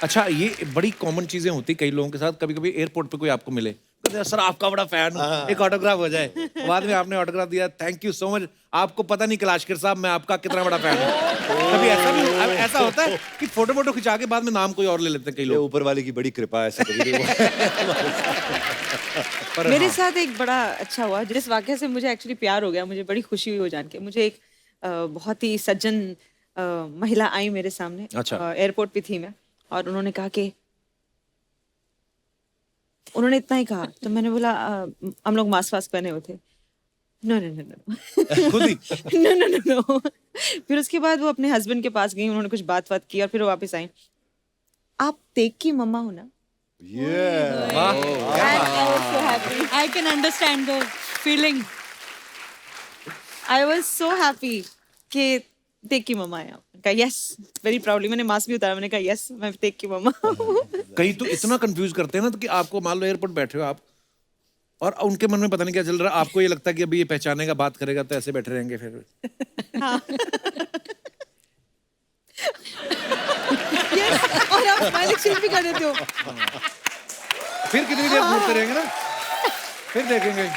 अच्छा, ये बड़ी कॉमन चीजें होती कई लोगों के साथ। कभी कभी एयरपोर्ट पे कोई आपको मिले, कहते हैं, सर आपका बड़ा फैन हूँ, एक ऑटोग्राफ हो जाए। बाद में आपने ऑटोग्राफ दिया, थैंक यू सो मच। आपको पता नहीं कैलाशकर साहब मैं आपका कितना बड़ा फैन हूँ। कभी ऐसा होता है कि फोटो खिंचा के बाद में नाम कोई और ले लेते हैं कई ये लोग? ऊपर वाले की बड़ी कृपा है, ऐसा कभी नहीं हुआ। पर मेरे हाँ। साथ एक बड़ा अच्छा हुआ, जिस वाकये से मुझे एक्चुअली प्यार हो गया, मुझे बड़ी खुशी हुई वो जान के। मुझे एक बहुत ही सज्जन महिला आई मेरे सामने। अच्छा। एयरपोर्ट पे थी मैं, और उन्होंने कहा कि उन्होंने इतना ही कहा, तो मैंने बोला हम लोग मास्क वास्क पहने हुए थे। नो नो नो नो, खुद ही? No no no no. फिर उसके बाद वो अपने हस्बैंड के पास गई, उन्होंने कुछ बात की और फिर वो वापस आई। आप तेग की मम्मा हो ना? I can understand the feeling. I was so happy कि तेग की मम्मा है। कहा यस, वेरी प्राउडली। मैंने मास्क भी उतारा, मैंने कहा यस, मैं तेग की मम्मा हूँ। कई तो इतना कंफ्यूज करते हैं ना, तो कि आपको मान लो एयरपोर्ट बैठे हो आप और उनके मन में पता नहीं क्या चल रहा है, आपको ये लगता है कि अभी ये पहचानेगा, बात करेगा, तो ऐसे बैठे रहेंगे फिर। Yes, और आप स्माइल एक्सचेंज भी कर देते हो। फिर कितनी देर घूमते रहेंगे ना, फिर देखेंगे।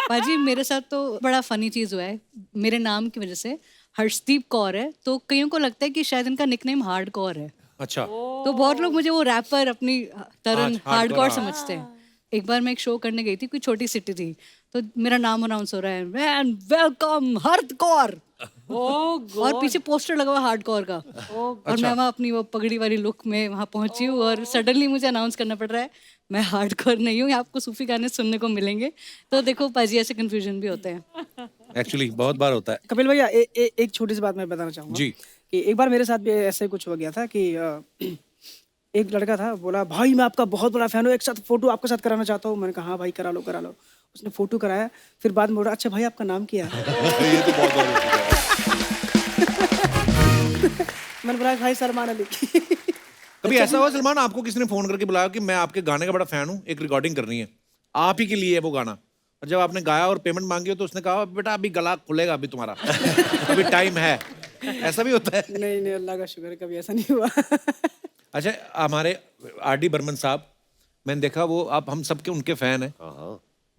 पाजी मेरे साथ तो बड़ा फनी चीज हुआ है। मेरे नाम की वजह से हर्षदीप कौर है, तो कईयों को लगता है कि शायद इनका निकनेम हार्ड कौर है। अच्छा। तो बहुत लोग मुझे वो रैपर अपनी तरह hardcore, हार्डकोर हाँ। समझते हैं। एक बार मैं एक शो करने गई थी, कोई छोटी सिटी थी, तो मेरा नाम अनाउंस हो रहा है, मैन वेलकम हार्डकोर, और पीछे पोस्टर लगा हुआ हार्डकोर का। और मैं वहाँ अपनी वो पगड़ी वाली लुक में वहाँ पहुंची हूँ, और सडनली मुझे अनाउंस करना पड़ रहा है मैं हार्डकोर नहीं हूँ, आपको सूफी गाने सुनने को मिलेंगे। तो देखो पाजी, ऐसे कंफ्यूजन भी होते हैं। एक्चुअली बहुत बार होता है। कपिल भैया एक छोटी सी बात मैं बताना चाहूंगा जी। कि एक बार मेरे साथ भी ऐसे कुछ हो गया था कि एक लड़का था, बोला भाई मैं आपका बहुत बड़ा फैन हूँ, एक साथ फोटो आपके साथ कराना चाहता हूँ। मैंने कहा हाँ भाई करा लो करा लो। उसने फोटो कराया, फिर बाद में बोला अच्छा भाई आपका नाम क्या है? ये तो बहुत बार हो चुका है। मैंने बोला भाई सलमान अली। कभी ऐसा हुआ सलमान, आपको किसी ने फोन करके बुलाया कि मैं आपके गाने का बड़ा फैन हूँ, एक रिकॉर्डिंग करनी है, आप ही के लिए है वो गाना, और जब आपने गाया और पेमेंट मांगी हो तो उसने कहा बेटा अभी गला खुलेगा अभी तुम्हारा, अभी टाइम है, ऐसा भी होता है? नहीं नहीं, अल्लाह का शुक्र है कभी ऐसा नहीं हुआ। अच्छा, हमारे आर.डी. बर्मन साहब, मैंने देखा वो आप हम सबके उनके फैन हैं।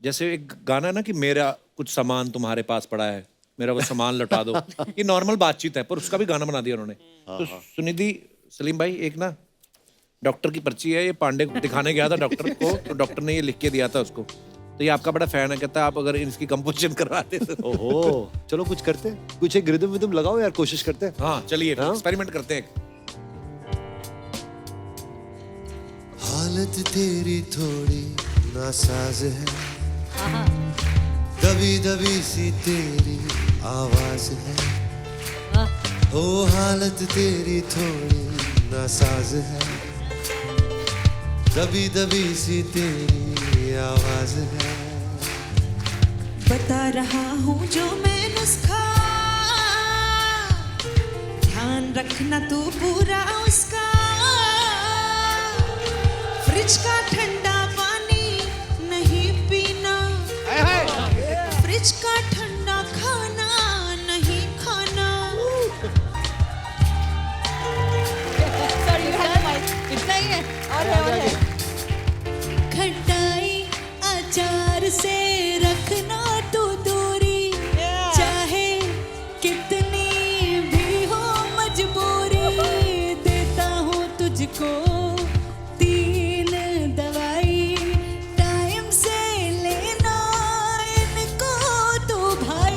जैसे एक गाना है ना कि मेरा कुछ सामान तुम्हारे पास पड़ा है, मेरा वो सामान लौटा दो, ये नॉर्मल बातचीत है, पर उसका भी गाना बना दिया उन्होंने। तो सुनिधि सलीम भाई, एक ना डॉक्टर की पर्ची है, ये पांडे को दिखाने गया था डॉक्टर को, तो डॉक्टर ने ये लिख के दिया था उसको, तो ये आपका बड़ा फैन है, कहता है आप अगर इसकी कंपोजिशन करवाते तो। ओहो, चलो कुछ करते हैं, कुछ एक रिदम विदम लगाओ यार, कोशिश करते हैं। हाँ चलिए हाँ? एक्सपेरिमेंट करते हैं। हालत तेरी थोड़ी नासाज है, दबी दबी सी तेरी आवाज है, ओ हालत तेरी थोड़ी नासाज है, दबी दबी सी तेरी आवाज है। बता रहा हूँ जो मैं नुस्खा, ध्यान रखना तू पूरा उसका, फ्रिज का ठंडा पानी नहीं पीना, फ्रिज का ठंडा खाना नहीं खाना। इतना ही है। और है। खटाई अचार से रखना तू दूरी, चाहे कितनी भी हो मजबूरी, देता हूँ तुझको 3 दवाई, टाइम से लेना इनको तू भाई,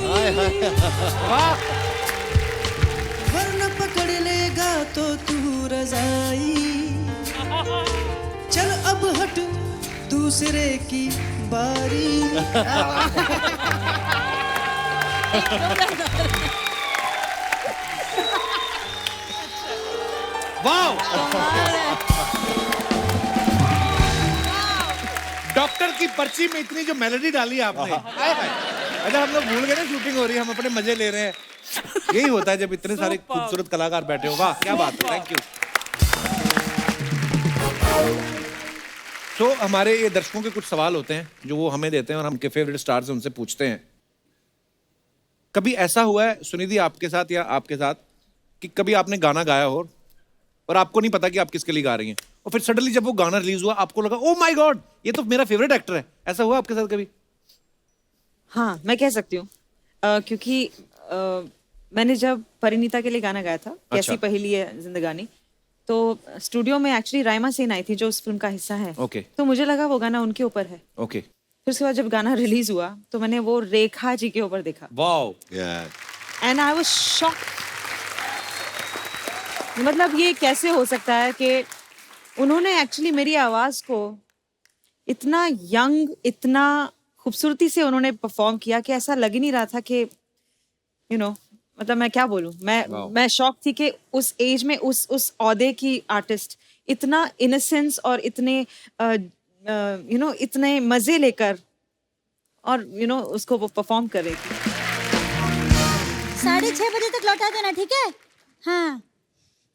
वरना पकड़ लेगा तो तू रजाई। चल अब हट दूसरे की बारी। डॉक्टर की पर्ची में इतनी जो मेलोडी डाली है आपने, हाय हाय। अच्छा हम लोग भूल गए ना शूटिंग हो रही है, हम अपने मजे ले रहे हैं। यही होता है जब इतने सारे खूबसूरत कलाकार बैठे हो। वाह क्या बात है, थैंक यू। तो हमारे ये दर्शकों के कुछ सवाल होते हैं जो वो हमें देते हैं और हम के फेवरेट स्टार्स उनसे पूछते हैं। कभी ऐसा हुआ है सुनिधि आपके साथ या आपके साथ कि कभी आपने गाना गाया हो और आपको नहीं पता कि आप किसके लिए गा रही हैं, और फिर सडनली जब वो गाना रिलीज हुआ आपको लगा ओ माय गॉड ये तो मेरा फेवरेट एक्टर है? ऐसा हुआ आपके साथ कभी? हाँ मैं कह सकती हूँ, क्योंकि मैंने जब परिणीता के लिए गाना गाया था, कैसी पहेली है जिंदगानी, तो स्टूडियो में एक्चुअली राइमा सेन आई थी जो उस फिल्म का हिस्सा है। ओके। तो मुझे लगा वो गाना उनके ऊपर है। ओके। फिर उसके बाद जब गाना रिलीज हुआ तो मैंने वो रेखा जी के ऊपर देखा, wow, and I was shocked. मतलब ये कैसे हो सकता है कि उन्होंने एक्चुअली मेरी आवाज को इतना यंग, इतना खूबसूरती से उन्होंने परफॉर्म किया कि ऐसा लग ही नहीं रहा था कि मतलब मैं क्या बोलूं, मैं शॉक थी कि उस एज में उस औहदे की आर्टिस्ट इतना इनोसेंस और इतने इतने मजे लेकर और उसको वो परफॉर्म कर रही थी। 6:30 बजे तक लौटा देना, ठीक है? हाँ।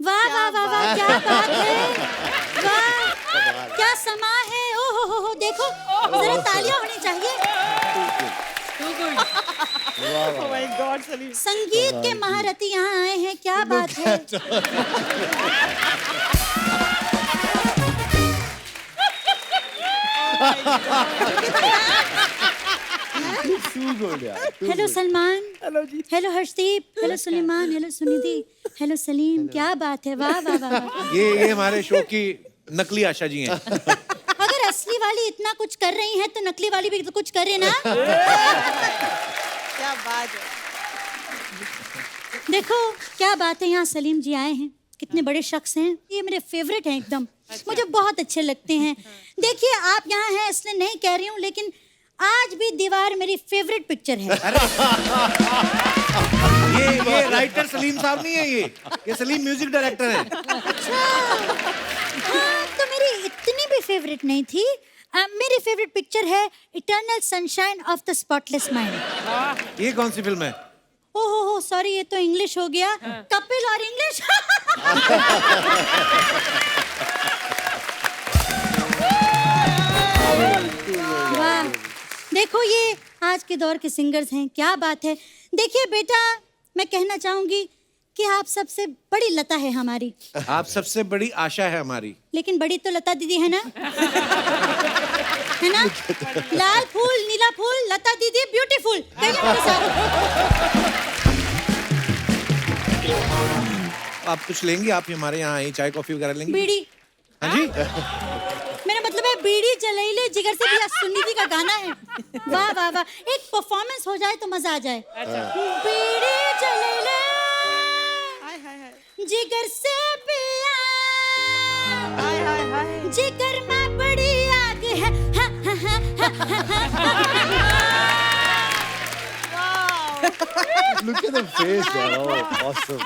वाह वाह वाह वाह, क्या बात है, वाह क्या समा है, ओ हो देखो, जरा तालियां होनी चाहिए। संगीत के महारथी यहाँ आए हैं, क्या बात है। Hello Salman, hello ji, hello Harshdeep, hello Suleman, hello Sunidhi, hello Salim, क्या बात है, वाह वाह वाह वाह। ये हमारे शो की नकली आशा जी हैं। अगर असली वाली इतना कुछ कर रही है तो नकली वाली भी तो कुछ करे ना। क्या बात है। देखो क्या बात है, यहाँ सलीम जी आए हैं, कितने बड़े शख्स हैं, ये मेरे फेवरेट हैं एकदम, मुझे बहुत अच्छे लगते हैं। देखिए आप यहाँ हैं इसलिए नहीं कह रही हूँ, लेकिन आज भी दीवार मेरी फेवरेट पिक्चर है। ये राइटर सलीम साहब नहीं है, ये सलीम म्यूजिक डायरेक्टर है। अच्छा, हाँ, तो मेरी इतनी भी फेवरेट नहीं थी। मेरी फेवरेट पिक्चर है eternal sunshine of the spotless mind. ये कौन सी फिल्म है? ओहो सॉरी, ये तो इंग्लिश हो गया, कपिल और इंग्लिश। वाह, देखो ये आज के दौर के सिंगर्स हैं, क्या बात है। देखिए बेटा, मैं कहना चाहूंगी कि आप सबसे बड़ी लता है हमारी। आप सबसे बड़ी आशा है हमारी। लेकिन बड़ी तो लता दीदी है ना। है ना, लाल फूल नीला फूल, लता दीदी ब्यूटीफुल। आप कुछ लेंगे? आप हमारे यहाँ आई चाय कॉफी वगैरह लेंगे? बीड़ी। हाँ जी। मेरा मतलब है बीड़ी जलैले जिगर से भी सुनिधि का गाना है। वाह वाह वाह, एक परफॉर्मेंस हो जाए तो मजा आ जाए। बीड़ी जलैले जिगर से पिया, जिगर में बड़ी आग है। Look at the face, man. Oh, awesome.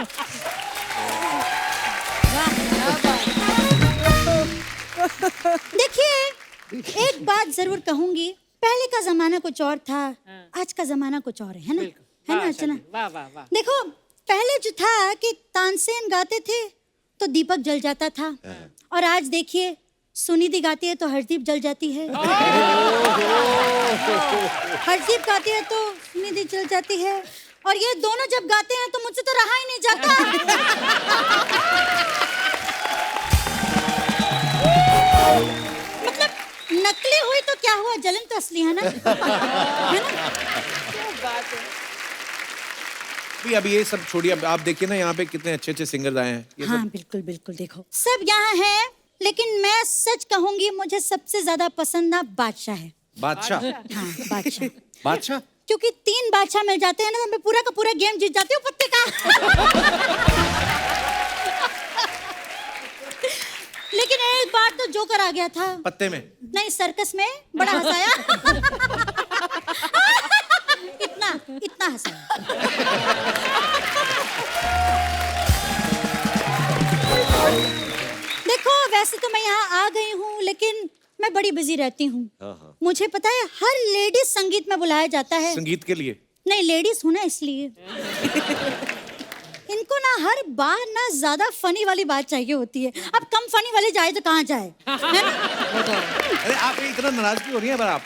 देखिए, एक बात जरूर कहूंगी, पहले का जमाना कुछ और था, आज का जमाना कुछ और है ना? है ना अर्चना? वाह वाह वाह। देखो पहले जो था कि तानसेन गाते थे तो दीपक जल जाता था, और आज देखिए सुनिधि गाती है तो हर्षदीप जल जाती है। हर्षदीप गाती है तो सुनिधि जल जाती है, और ये दोनों जब गाते हैं तो मुझसे तो रहा ही नहीं जाता। मतलब नकली हुई तो क्या हुआ, जलन तो असली है ना। है ना? क्या बात है। अब ये सब छोड़िए, अब आप देखिए ना यहाँ पे कितने अच्छे अच्छे सिंगर्स आए हैं। ये हाँ सब... बिल्कुल बिल्कुल, देखो सब यहाँ है, लेकिन मैं सच कहूंगी मुझे सबसे ज्यादा पसंद ना बादशाह है। बादशाह? हाँ बादशाह। बादशाह क्योंकि 3 बादशाह मिल जाते हैं ना तो मैं पूरा का पूरा गेम जीत जाती हूँ पत्ते का। लेकिन एक बार तो जोकर आ गया था। पत्ते में? नहीं, सर्कस में बड़ा हंसाया। इतना इतना हंसाया। देखो वैसे तो मैं यहाँ आ गई हूँ, लेकिन मैं बड़ी बिजी रहती हूँ। मुझे पता है हर लेडीज संगीत में बुलाया जाता है। संगीत के लिए? नहीं, लेडीज हूँ ना इसलिए। इनको ना हर बार ना ज्यादा फनी वाली बात चाहिए होती है। अब कम फनी वाली जाए तो कहाँ जाए, है ना? अरे आप इतना नाराज क्यों हो रही हैं? पर आप?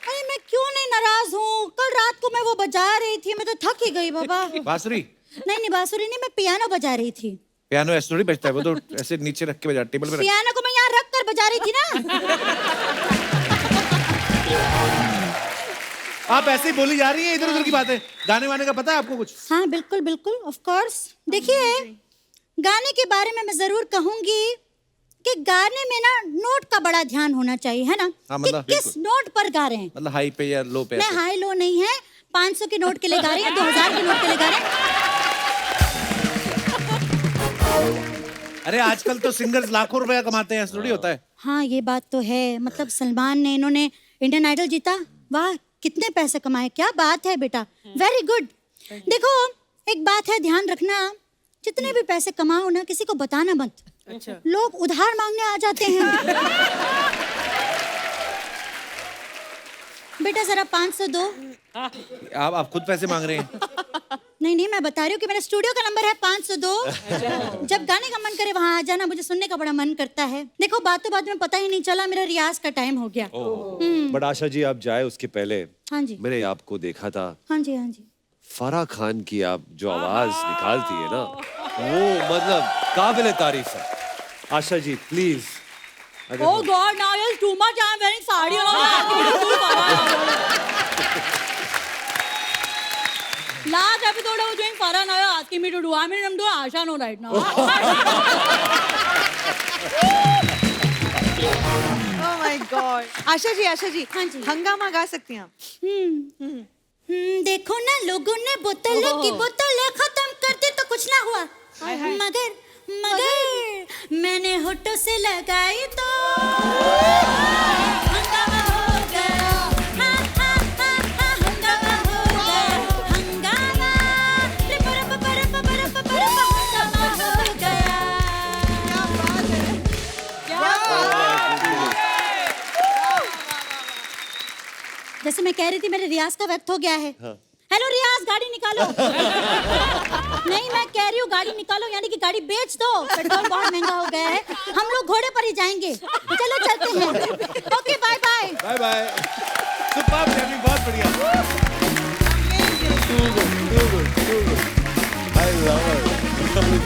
अरे मैं क्यों नहीं नाराज हूँ, कल रात को मैं वो बजा रही थी, मैं तो थक ही गई बाबा। बांसुरी? नहीं बांसुरी नहीं, मैं पियानो बजा रही थी। पियानो ऐसे थोड़ी बजता है, वो तो ऐसे नीचे रख के बजा, टेबल पे रख। पियानो को मैं यहाँ रख कर बजा रही थी ना। आप ऐसे ही बोली जा रही हैं, इधर उधर की बातें। गाने वाने का पता है आपको कुछ? हाँ बिल्कुल बिल्कुल, ऑफ कोर्स। देखिए गाने के बारे में मैं जरूर कहूंगी कि गाने में ना नोट का बड़ा ध्यान होना चाहिए, है ना? हाँ, मतलब कि किस नोट पर गा रहे हैं। मतलब हाई पे या लो पे? नहीं, हाई लो नहीं है, 500 के नोट के लिए गा रहे हैं, 2000 के नोट के लिए गा रहे हैं। अरे आजकल तो सिंगर्स लाखों रुपया कमाते हैं, ऐसा थोड़ी होता है। हाँ ये बात तो है, मतलब सलमान ने, इन्होंने इंडियन आइडल जीता, वाह कितने पैसे कमाए, क्या बात है बेटा, वेरी गुड। देखो एक बात है, ध्यान रखना, जितने भी पैसे कमाओ ना किसी को बताना मत। अच्छा। लोग उधार मांगने आ जाते हैं। बेटा जरा 500 दो। आप खुद पैसे मांग रहे हैं? नहीं नहीं, मैं बता रही हूँ कि मेरा स्टूडियो का नंबर है 502। जब गाने का मन करे वहाँ आ जाना, मुझे सुनने का बड़ा मन करता है। देखो बातों बात में पता ही नहीं चला मेरा रियाज का टाइम हो गया। बट आशा जी, आप जाए उसके पहले हाँ जी, मैंने आपको देखा था, हाँ जी, हाँ जी। फराह खान की आप जो आवाज निकालती है ना, वो मतलब काबिल तारीफ है। Asha ji please. Oh God, now you're too much. I'm wearing sari and last episode I was doing Farah, now you're asking me to do. I mean, I'm doing Asha no right now. Oh my God. Asha ji, हाँ जी। हंगामा गा सकती हैं आप? देखो ना, लोगों ने बोतल की बोतल खत्म कर दी तो कुछ ना हुआ, मगर मैंने होठों से लगाई तो हंगामा हो गया। हा, हा, हा, हा, हंगामा हो गया, हंगामा। हंगामा हो गया। जैसे मैं कह रही थी, मेरे रियाज का वक्त हो गया है। हेलो रियाज, गाड़ी निकालो। नहीं, मैं कह रही हूँ गाड़ी निकालो, यानी कि गाड़ी बेच दो। पेट्रोल बहुत महंगा हो गया है, हम लोग घोड़े पर ही जाएंगे। चलो चलते हैं। Okay, bye bye. Bye bye. Super Jamie, बहुत बढ़िया। I love it.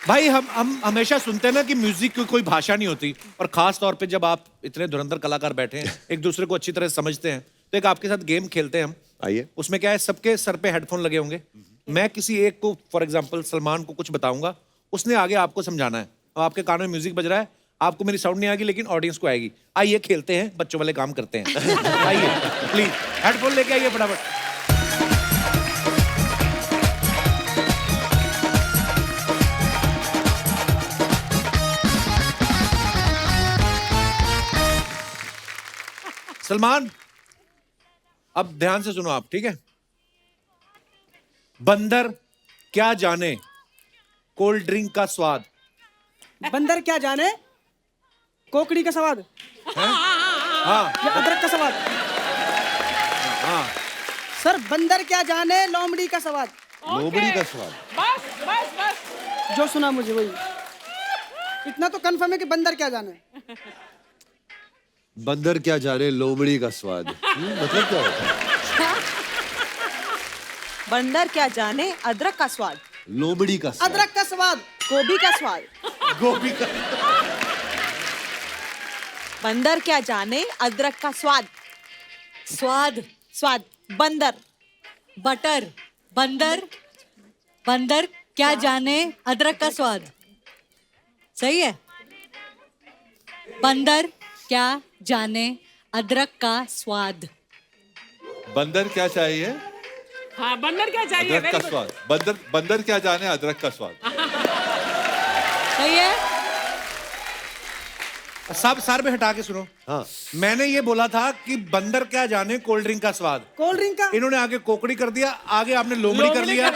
भाई हम हमेशा सुनते हैं ना कि म्यूजिक की कोई भाषा नहीं होती, और खास तौर पे जब आप इतने धुरंधर कलाकार बैठे हैं, एक दूसरे को अच्छी तरह समझते हैं, तो एक आपके साथ गेम खेलते हैं हम। आइए। उसमें क्या है, सबके सर पे हेडफोन लगे होंगे। मैं किसी एक को, फॉर एग्जांपल सलमान को कुछ बताऊंगा, उसने आगे आपको समझाना है। अब आपके कानों में म्यूजिक बज रहा है, आपको मेरी साउंड नहीं आएगी लेकिन ऑडियंस को आएगी। आइए खेलते हैं, बच्चों वाले काम करते हैं। आइए प्लीज, हेडफोन लेके आइए फटाफट। सलमान, अब ध्यान से सुनो आप, ठीक है? बंदर क्या जाने कोल्ड ड्रिंक का स्वाद। बंदर क्या जाने कोकड़ी का स्वाद, हाँ या अदरक का स्वाद। हाँ सर, बंदर क्या जाने लोमड़ी का स्वाद। लोमड़ी का स्वाद। बस बस बस, जो सुना मुझे वही। इतना तो कंफर्म है कि बंदर क्या जाने। बंदर क्या जाने लोमड़ी का स्वाद। मतलब क्या होता है? बंदर क्या जाने अदरक का स्वाद, लोमड़ी का स्वाद। अदरक का स्वाद, गोभी का स्वाद। गोभी का। बंदर क्या जाने अदरक का स्वाद, स्वाद बंदर। बटर, बंदर, बंदर क्या जाने अदरक का स्वाद। सही है। बंदर क्या जाने अदरक का स्वाद। बंदर क्या चाहिए? हाँ, बंदर क्या चाहिए? अदरक का स्वाद। बंदर क्या जाने अदरक का स्वाद। सही है। सब सर पे हटा के सुनो। हाँ। मैंने ये बोला था कि बंदर क्या जाने कोल्ड ड्रिंक का स्वाद। कोल्ड ड्रिंक का। इन्होंने आगे कोकड़ी कर दिया, आगे आपने लोमड़ी कर लिया,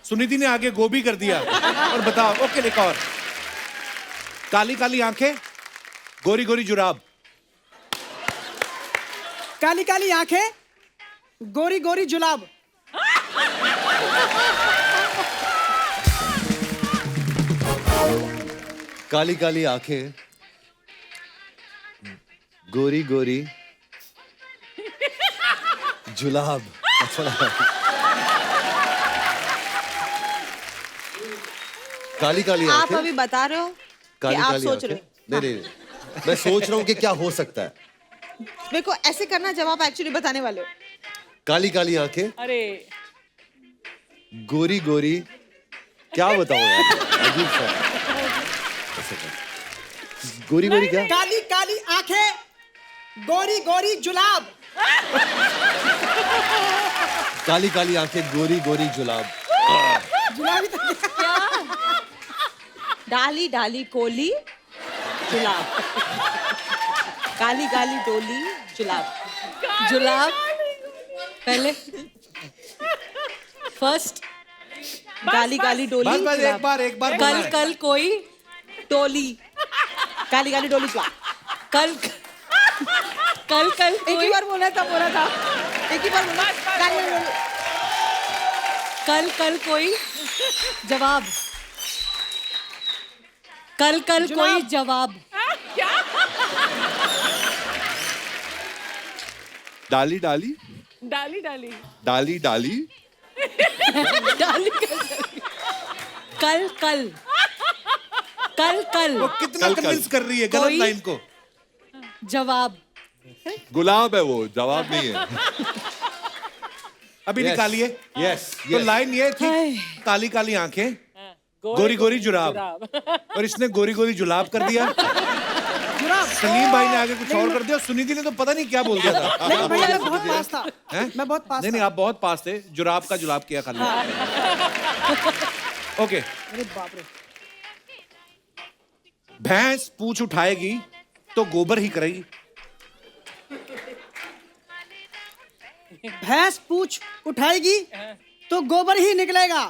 सुनीति ने आगे गोभी कर दिया। और बताओ, ओके एक और। काली काली आंखें, गोरी गोरी जुराब। काली काली आंखें, गोरी गोरी जुलाब। काली काली आंखें, गोरी गोरी जुलाब। काली काली आप आंखें। अभी बता रहे हो कि काली आप काली सोच आंखें। रहे हो। नहीं, मैं सोच रहा हूँ कि क्या हो सकता है। मेरे को ऐसे करना जब आप एक्चुअली बताने वाले हो। काली काली आंखें, अरे गोरी गोरी, क्या बताऊं यार, अजीब सा। ऐसे कर। गोरी गोरी क्या? काली काली आंखें, गोरी गोरी जुलाब। काली काली आंखें, गोरी गोरी जुलाब। जुलाबी तो क्या? डाली डाली कोली जुलाब, काली काली डोली जुलाब। जुलाब पहले फर्स्ट, काली काली डोली बस बस, जुलाब। एक बार कल कल कोई टोली, काली काली डोली जुलाब। कल कल कल एक ही कोई बार बोला था एक ही बार बोला। काली काली डोली। कल कल कोई जवाब, कल कल कोई जवाब, डाली डाली डाली डाली डाली डाली डाली कल कल कल कल वो कितना कल, कल। कन्विंस कर रही है गलत कोई- लाइन को। जवाब, गुलाब है वो, जवाब नहीं है। अभी Yes. निकालिए। यस तो लाइन ये थी, काली काली आंखें, गोरी गोरी जुराब, और इसने गोरी गोरी जुलाब कर दिया। सलीम भाई ने आगे कुछ और कर दिया, सुनिधि ने तो पता नहीं क्या बोल दिया था। लेकिन भैया मैं बहुत पास था, हैं? मैं बहुत पास नहीं नहीं, आप बहुत पास थे, जुराब का जुलाब किया खाली। ओके, अरे बाप रे। भैंस पूछ उठाएगी तो गोबर ही करेगी। भैंस पूछ उठाएगी तो गोबर ही निकलेगा।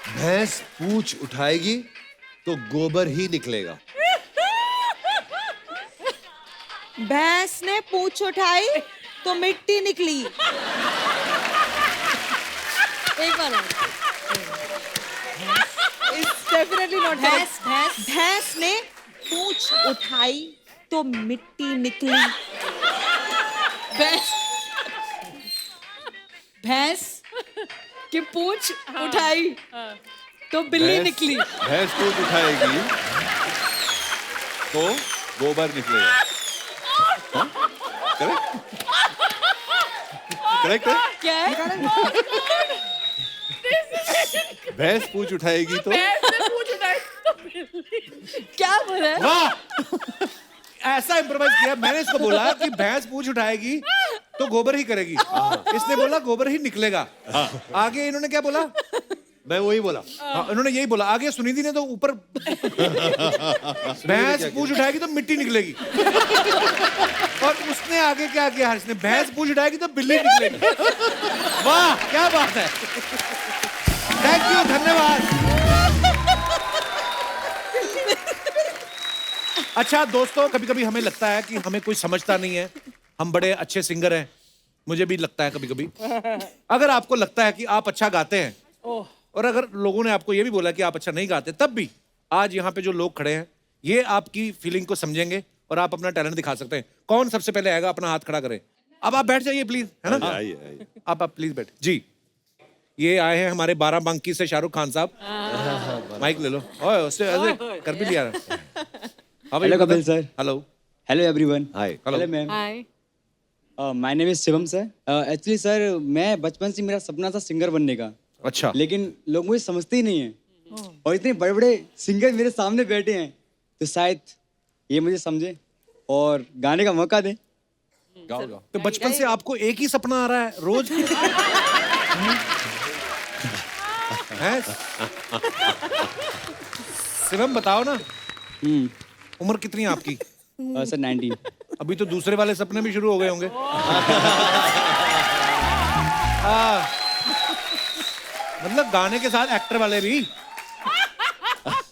भैंस पूछ उठाएगी तो गोबर ही निकलेगा। भैंस ने पूंछ उठाई तो मिट्टी निकली। एक बार और। डेफिनेटली नॉट भैंस भैंस भैंस ने पूंछ उठाई तो मिट्टी निकली। भैंस भैंस की पूंछ उठाई तो बिल्ली भैंस- निकली। भैंस पूछ उठाएगी तो गोबर निकलेगा। करेक्ट करेक्ट है। क्या है? भैंस पूछ उठाएगी तो क्या बोला है? वाह, ऐसा इम्प्रोवाइज किया। मैंने इसको बोला कि भैंस पूछ उठाएगी तो गोबर ही करेगी, इसने बोला गोबर ही निकलेगा। आगे इन्होंने क्या बोला? मैं वही बोला। हाँ, इन्होंने यही बोला। आगे सुनिधि ने तो ऊपर भैंस पूछ उठाएगी तो मिट्टी निकलेगी, और उसने आगे क्या किया? इसने भैंस पूछ उठाएगी तो बिल्ली निकलेगी। वाह क्या बात है, थैंक यू, धन्यवाद। अच्छा दोस्तों, कभी कभी हमें लगता है कि हमें कोई समझता नहीं है, हम बड़े अच्छे सिंगर हैं। मुझे भी लगता है कभी कभी। अगर आपको लगता है कि आप अच्छा गाते हैं, और अगर लोगों ने आपको ये भी बोला कि आप अच्छा नहीं गाते, तब भी आज यहाँ पे जो लोग खड़े हैं ये आपकी फीलिंग को समझेंगे और आप अपना टैलेंट दिखा सकते हैं। कौन सबसे पहले आएगा? अपना हाथ खड़ा करें। अब आप बैठ जाइए प्लीज, है ना? आइए आइए। आप प्लीज बैठ जी। ये आए हैं हमारे बाराबंकी से शाहरुख खान साहब। माइक ले लो। ओए उससे ऐसे कर भी लिया। Hello Kapil sir. Hello. Hello everyone. Hi. Hello ma'am. Hi. My name is Shivam sir. Actually sir मैं बचपन से मेरा सपना था सिंगर बनने का। अच्छा। लेकिन लोग मुझे समझते ही नहीं है, और इतने बड़े बड़े सिंगर मेरे सामने बैठे हैं, तो शायद ये मुझे समझे और गाने का मौका दे। गाओ गाओ। तो बचपन से आपको एक ही सपना आ रहा है रोज? हैं? शिवम बताओ ना, उम्र कितनी है आपकी? सर 19। अभी तो दूसरे वाले सपने भी शुरू हो गए होंगे। मतलब गाने के साथ एक्टर वाले भी।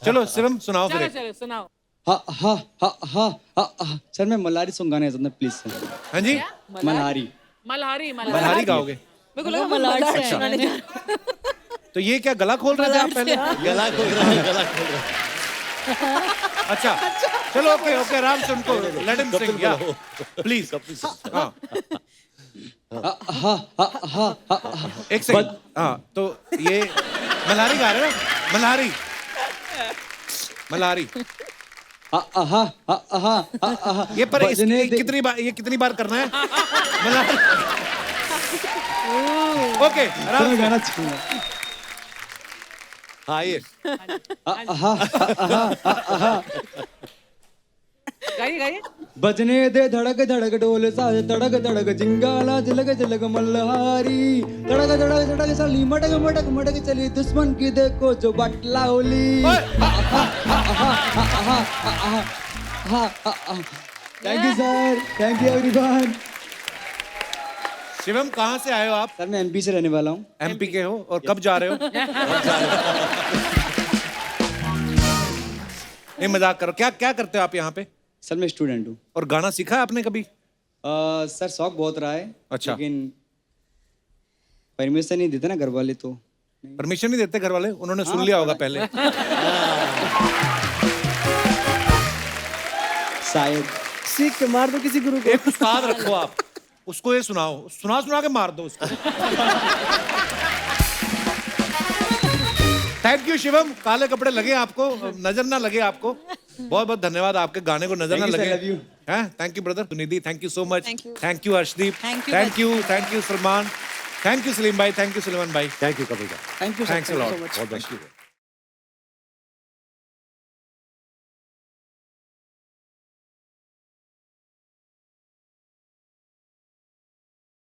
चलो शिवम सुनाओ फिर। चलो सुनाओ। हाँ हाँ हाँ हाँ हाँ सर, मैं मल्हारी सॉन्ग गाना चाहता हूँ प्लीज सर। हाँ जी, मल्हारी। मल्हारी मल्हारी गाओगे? मेरे को लगा मलाड से अच्छा। है। तो ये क्या गला खोल रहे थे आप पहले? गला खोल रहा है, गला खोल रहा है। अच्छा चलो, ओके ओके, आराम से उनको लेट हिम सिंग, या प्लीज। हाँ एक सेकंड। हाँ तो ये मल्हारी गा रहे हो? मल्हारी मल्हारी। ये पर ये कितनी बार करना है? मल्हारी। ओके आराम से। गाना चाहूंगा। हाँ ये गाइए गाइए। बजने दे धड़क धड़क ढोल साज तड़क तड़क जिंगाला झलक झलक मल्हारी, तड़क तड़क तड़क साली मटक मटक मटक चली दुश्मन की देखो जो बटला होली। Thank you sir, thank you everyone. Shivam कहाँ से आए हो आप? सर मैं एमपी से रहने वाला हूँ। एमपी के हो, और कब जा रहे हो? नहीं मजाक करो। क्या क्या करते हो आप यहाँ पे? सर मैं स्टूडेंट हूँ। और गाना सीखा है आपने कभी? सर शौक बहुत रहा है। अच्छा। लेकिन परमिशन नहीं देते ना घर वाले तो। परमिशन नहीं देते घर वाले, उन्होंने सुन लिया होगा पहले। शायद सीख के मार दो किसी गुरु को। एक उस्ताद रखो आप, उसको ये सुनाओ, सुना के मार दो उसको। थैंक यू शिवम, काले कपड़े लगे आपको, नजर ना लगे आपको। बहुत बहुत धन्यवाद, आपके गाने को नजर ना Thank you, लगे। sir, love you. Thank you brother. Sunidhi thank you so much. Thank you. Arshdeep, Thank you, thank you Salman, thank you Salim भाई, थैंक यू सलीमान भाई, थैंक यू कपिल का thank you thanks a lot. So much. Thank you.